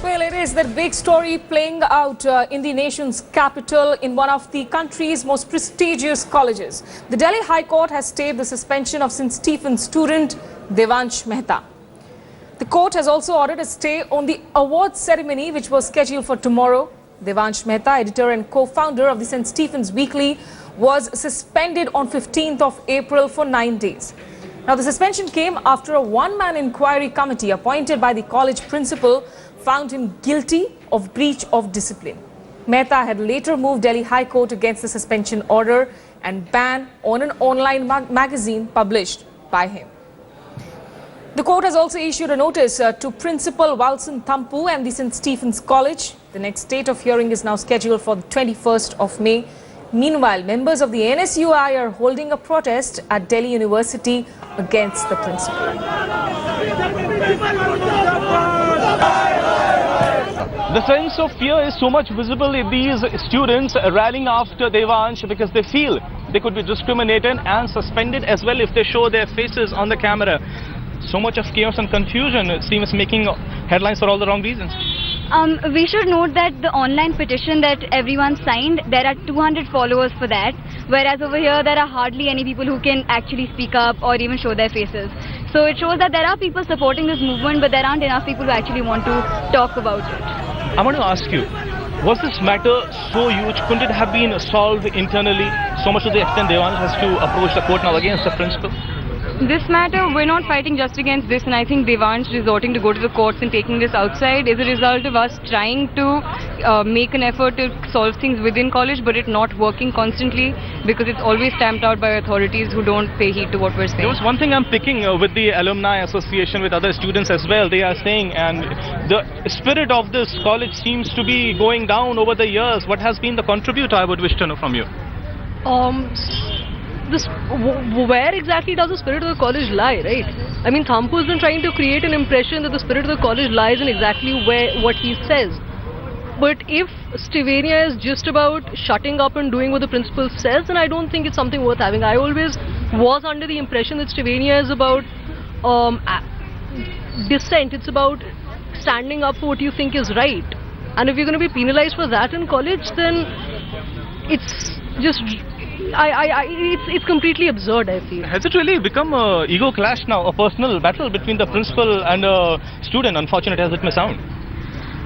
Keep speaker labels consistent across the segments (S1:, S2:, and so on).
S1: Well, it is that big story playing out in the nation's capital in one of the country's most prestigious colleges. The Delhi High Court has stayed the suspension of St. Stephen's student Devansh Mehta. The court has also ordered a stay on the awards ceremony which was scheduled for tomorrow. Devansh Mehta, editor and co-founder of the St. Stephen's Weekly, was suspended on 15th of April for 9 days. Now, the suspension came after a one-man inquiry committee appointed by the college principal found him guilty of breach of discipline. Mehta had later moved Delhi High Court against the suspension order and ban on an online magazine published by him. The court has also issued a notice to Principal Walson Thampu and the St. Stephen's College. The next date of hearing is now scheduled for the 21st of May. Meanwhile, members of the NSUI are holding a protest at Delhi University against the principal.
S2: The sense of fear is so much visible in these students rallying after Devansh because they feel they could be discriminated and suspended as well if they show their faces on the camera. So much of chaos and confusion seems making headlines for all the wrong reasons.
S3: We should note that the online petition that everyone signed, there are 200 followers for that, whereas over here there are hardly any people who can actually speak up or even show their faces. So it shows that there are people supporting this movement, but there aren't enough people who actually want to talk about it.
S2: I want to ask you, was this matter so huge? Couldn't it have been solved internally, so much to the extent Devansh has to approach the court now against the principal?
S4: This matter, we're not fighting just against this, and I think Devansh resorting to go to the courts and taking this outside is a result of us trying to make an effort to solve things within college, but it not working constantly because it's always stamped out by authorities who don't pay heed to what we're saying.
S2: There was one thing I'm picking with the alumni association with other students as well. They are saying, and the spirit of this college seems to be going down over the years. What has been the contributor, I would wish to know from you?
S5: Where exactly does the spirit of the college lie, right? I mean, Thampu has been trying to create an impression that the spirit of the college lies in exactly what he says. But if Stevenia is just about shutting up and doing what the principal says, then I don't think it's something worth having. I always was under the impression that Stevenia is about dissent. It's about standing up for what you think is right. And if you're going to be penalized for that in college, then it's just... it's completely absurd, I feel.
S2: Has it really become an ego clash now, a personal battle between the principal and a student, unfortunate as it may sound?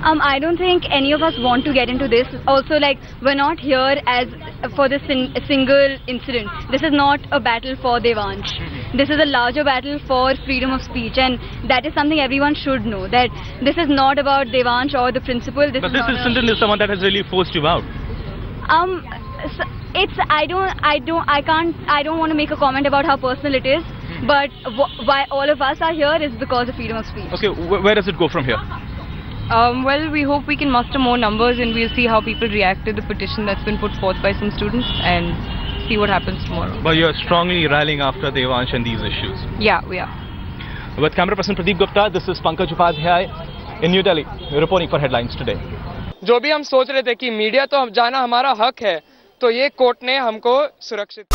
S3: I don't think any of us want to get into this. Also, like, we're not here as for this single incident. This is not a battle for Devansh. This is a larger battle for freedom of speech, and that is something everyone should know, that this is not about Devansh or the principal.
S2: But this incident is the one that has really forced you out.
S3: I don't want to make a comment about how personal it is, but why all of us are here is because of freedom of speech.
S2: Okay, where does it go from here?
S4: Well, we hope we can muster more numbers and we'll see how people react to the petition that's been put forth by some students and see what happens tomorrow.
S2: But you're strongly rallying after Devansh and these issues.
S4: Yeah, we are.
S2: With camera person Pradeep Gupta, this is Pankaj Upadhyay in New Delhi, reporting for Headlines Today.
S6: जो भी हम सोच रहे थे कि media तो जाना हमारा हक है, तो ये कोर्ट ने हमको सुरक्षित